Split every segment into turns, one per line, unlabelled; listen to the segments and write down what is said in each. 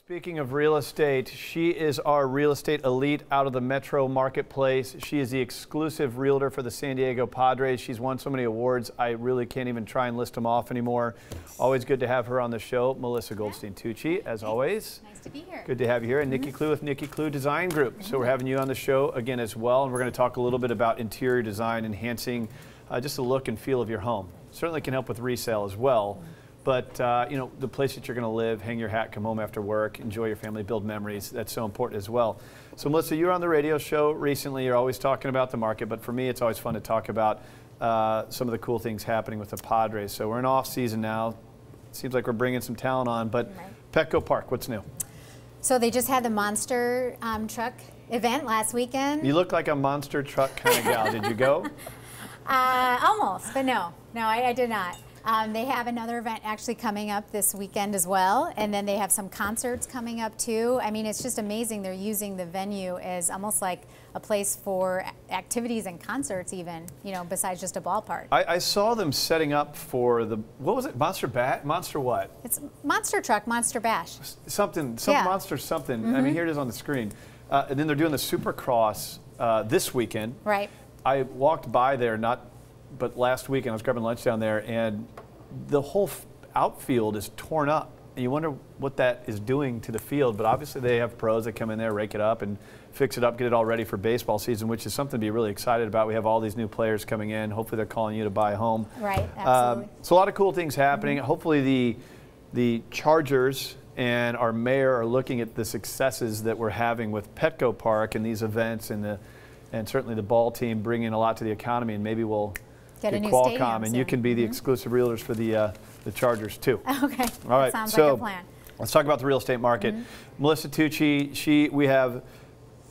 Speaking of real estate, she is our real estate elite out of the metro marketplace. She is the exclusive realtor for the San Diego Padres. She's won so many awards, I really can't even try and list them off anymore. Always good to have her on the show. Melissa Goldstein Tucci, as always.
Nice to be here.
Good to have you here. And Nikki Klugh with Nikki Klugh Design Group. So we're having you on the show again as well. And we're going to talk a little bit about interior design, enhancing just the look and feel of your home. Certainly can help with resale as well. But, you know, the place that you're going to live, hang your hat, come home after work, enjoy your family, build memories, that's so important as well. So, Melissa, you were on the radio show recently. You're always talking about the market, but for me, it's always fun to talk about some of the cool things happening with the Padres. So we're in off-season now. It seems like we're bringing some talent on, but Petco Park, what's new?
So they just had the monster truck event last weekend.
You look like a monster truck kind of gal. Did you go?
Almost, but no, I did not. They have another event actually coming up this weekend as well, and then they have some concerts coming up too. I mean, it's just amazing. They're using the venue as almost like a place for activities and concerts even, you know, besides just a ballpark.
I saw them setting up for the, what was it, Monster what?
It's Monster Truck, Monster Bash.
Some
Yeah.
monster something. I mean, here it is on the screen. And then they're doing the Supercross this weekend.
Right.
I walked by there, but last week, and I was grabbing lunch down there, and the whole outfield is torn up. And you wonder what that is doing to the field. But obviously they have pros that come in there, rake it up, and fix it up, get it all ready for baseball season, which is something to be really excited about. We have all these new players coming in. Hopefully they're calling you to buy a home.
Right, absolutely.
So a lot of cool things happening. Hopefully the Chargers and our mayor are looking at the successes that we're having with Petco Park and these events, and certainly the ball team bringing a lot to the economy, and maybe we'll get
a new
Qualcomm,
stadium
and you can be the exclusive realtors for the Chargers too.
Okay,
all right.
That sounds like a plan.
Let's talk about the real estate market. Melissa Tucci, we have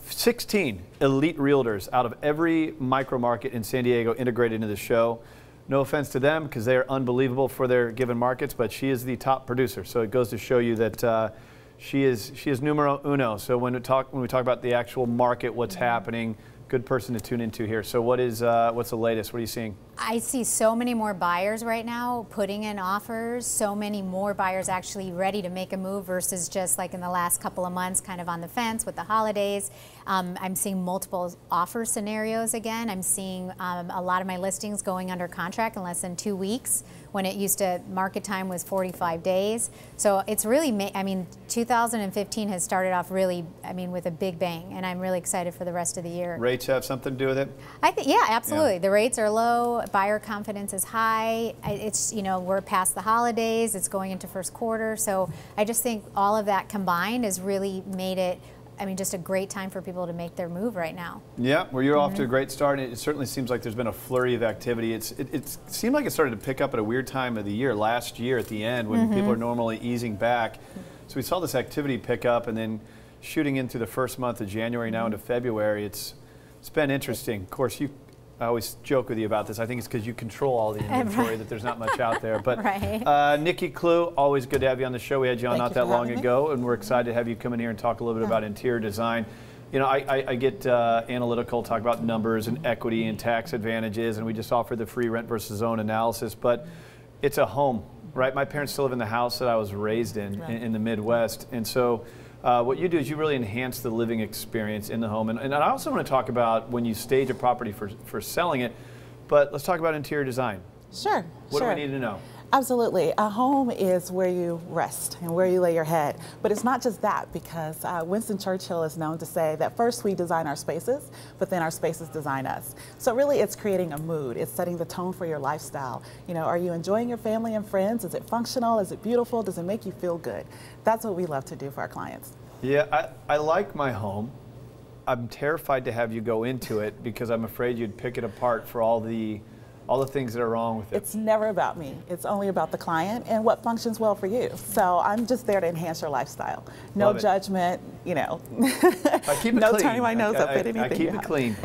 16 elite realtors out of every micro market in San Diego integrated into the show. No offense to them, because they are unbelievable for their given markets, but she is the top producer. So it goes to show you that she is numero uno. So when we talk about the actual market, what's happening, good person to tune into here. So what's the latest? What are you seeing?
I see so many more buyers right now putting in offers, so many more buyers actually ready to make a move versus just like in the last couple of months kind of on the fence with the holidays. I'm seeing multiple offer scenarios again. I'm seeing a lot of my listings going under contract in less than 2 weeks when it used to, market time was 45 days. So it's really, I mean, 2015 has started off really, I mean, with a big bang, and I'm really excited for the rest of the year.
Rates have something to do with it?
I think, yeah, absolutely.
Yeah.
The rates are low, buyer confidence is high. It's, you know, we're past the holidays, it's going into first quarter. So I just think all of that combined has really made it, I mean, just a great time for people to make their move right now.
Yeah, well, you're off to a great start. It certainly seems like there's been a flurry of activity. It seemed like it started to pick up at a weird time of the year, last year at the end, when people are normally easing back. So we saw this activity pick up, and then shooting into the first month of January, now into February. It's been interesting. Of course, I always joke with you about this. I think it's because you control all the inventory that there's not much out there. But Nikki Klugh, always good to have you on the show. We had you on not that long ago, and we're excited to have you come in here and talk a little bit about interior design. You know, I get analytical, talk about numbers and equity and tax advantages, and we just offer the free rent versus own analysis. But it's a home, right? My parents still live in the house that I was raised in the Midwest, and so. What you do is you really enhance the living experience in the home. And I also want to talk about when you stage a property for selling it, but let's talk about interior design.
Sure.
What do we need to know?
Absolutely. A home is where you rest and where you lay your head. But it's not just that, because Winston Churchill is known to say that first we design our spaces, but then our spaces design us. So really it's creating a mood. It's setting the tone for your lifestyle. You know, are you enjoying your family and friends? Is it functional? Is it beautiful? Does it make you feel good? That's what we love to do for our clients.
Yeah, I like my home. I'm terrified to have you go into it because I'm afraid you'd pick it apart for all the things that are wrong with it.
It's never about me. It's only about the client and what functions well for you. So I'm just there to enhance your lifestyle. No judgment, you know.
I keep it
no
clean.
turning my nose up at anything.
I keep it clean.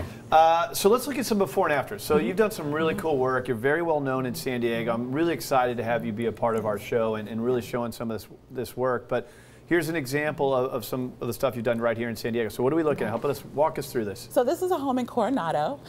So let's look at some before and after. So you've done some really cool work. You're very well known in San Diego. I'm really excited to have you be a part of our show and really showing some of this work. But Here's an example of some of the stuff you've done right here in San Diego. So what are we looking at? Walk us through this.
So this is a home in Coronado.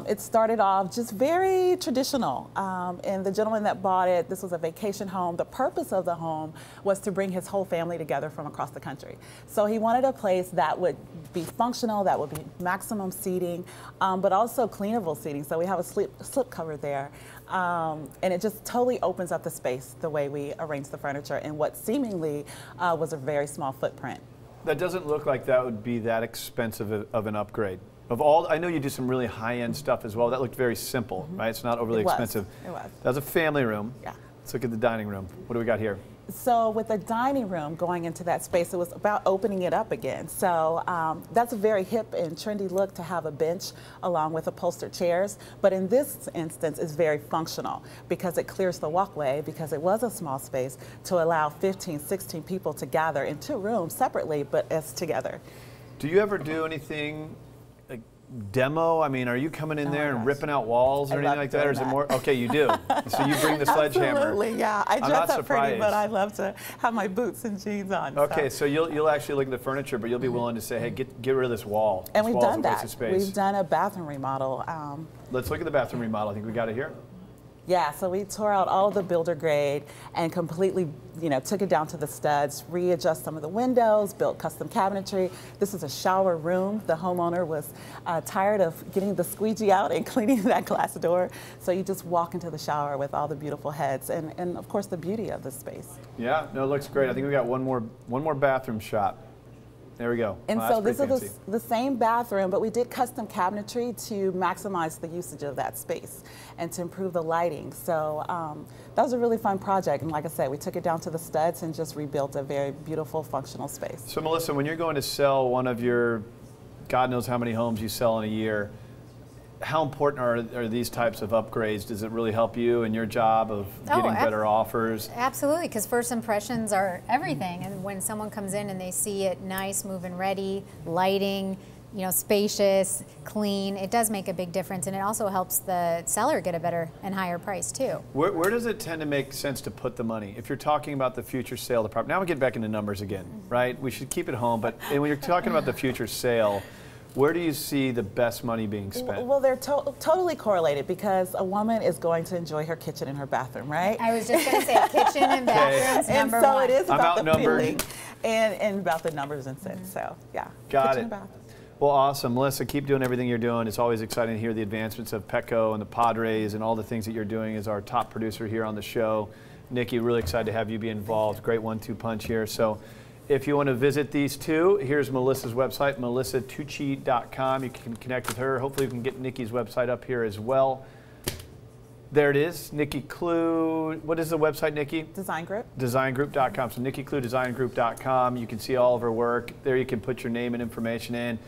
It started off just very traditional. And the gentleman that bought it, this was a vacation home. The purpose of the home was to bring his whole family together from across the country. So he wanted a place that would be functional, that would be maximum seating, but also cleanable seating. So we have a slip cover there. And it just totally opens up the space the way we arrange the furniture in what seemingly was a very small footprint.
That doesn't look like that would be that expensive of an upgrade. Of all, I know you do some really high-end stuff as well. That looked very simple, right? It's not overly expensive.
It was.
That's a family room.
Yeah.
Let's look at the dining room. What do we got here?
So with the dining room going into that space, it was about opening it up again. So that's a very hip and trendy look to have a bench along with upholstered chairs. But in this instance, it's very functional because it clears the walkway, because it was a small space, to allow 15, 16 people to gather in 2 rooms separately, but as together.
Do you ever do anything like demo? I mean, are you coming in there and ripping out walls or anything like that? Or is it more, okay, you do. So you bring the sledgehammer.
Absolutely, yeah. I dress up pretty, but I love to have my boots and jeans on.
Okay, so you'll actually look at the furniture, but you'll be willing to say, hey, get rid of this wall.
And we've done that.
Space.
We've done a bathroom remodel.
Let's look at the bathroom remodel. I think we got it here.
Yeah, so we tore out all of the builder grade and completely, took it down to the studs, readjust some of the windows, built custom cabinetry. This is a shower room. The homeowner was tired of getting the squeegee out and cleaning that glass door. So you just walk into the shower with all the beautiful heads and of course the beauty of the space.
Yeah, no, it looks great. I think we got one more bathroom shot. There we go.
And
wow,
so this is the same bathroom, but we did custom cabinetry to maximize the usage of that space and to improve the lighting. So that was a really fun project. And like I said, we took it down to the studs and just rebuilt a very beautiful, functional space.
So Melissa, when you're going to sell one of your, God knows how many homes you sell in a year, how important are these types of upgrades? Does it really help you in your job of getting better offers?
Absolutely, because first impressions are everything. And when someone comes in and they see it nice, moving ready, lighting, spacious, clean, it does make a big difference. And it also helps the seller get a better and higher price too.
Where does it tend to make sense to put the money? If you're talking about the future sale of the property, now we get back into numbers again, right? We should keep it home, but when you're talking about the future sale, where do you see the best money being spent?
Well, they're totally correlated because a woman is going to enjoy her kitchen and her bathroom, right?
I was just going to say kitchen and bathrooms, number one.
And so it is about the feeling and about the numbers and cents. So, yeah.
Got it. Well, awesome. Melissa, keep doing everything you're doing. It's always exciting to hear the advancements of Petco and the Padres and all the things that you're doing as our top producer here on the show. Nikki, really excited to have you be involved. Great 1-2 punch here. So, if you want to visit these two, here's Melissa's website, melissatucci.com. You can connect with her. Hopefully we can get Nikki's website up here as well. There it is, Nikki Klugh. What is the website, Nikki?
Design Group.
Designgroup.com. So Nikki Klugh, designgroup.com. You can see all of her work. There you can put your name and information in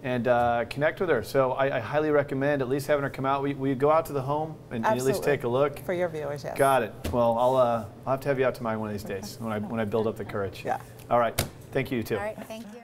and connect with her. So I highly recommend at least having her come out. We go out to the home and at least take a look.
For your viewers, yes.
Got it. Well, I'll have to have you out to mine one of these days when I build up the courage.
Yeah.
All right. Thank you, too.
All right. Thank you.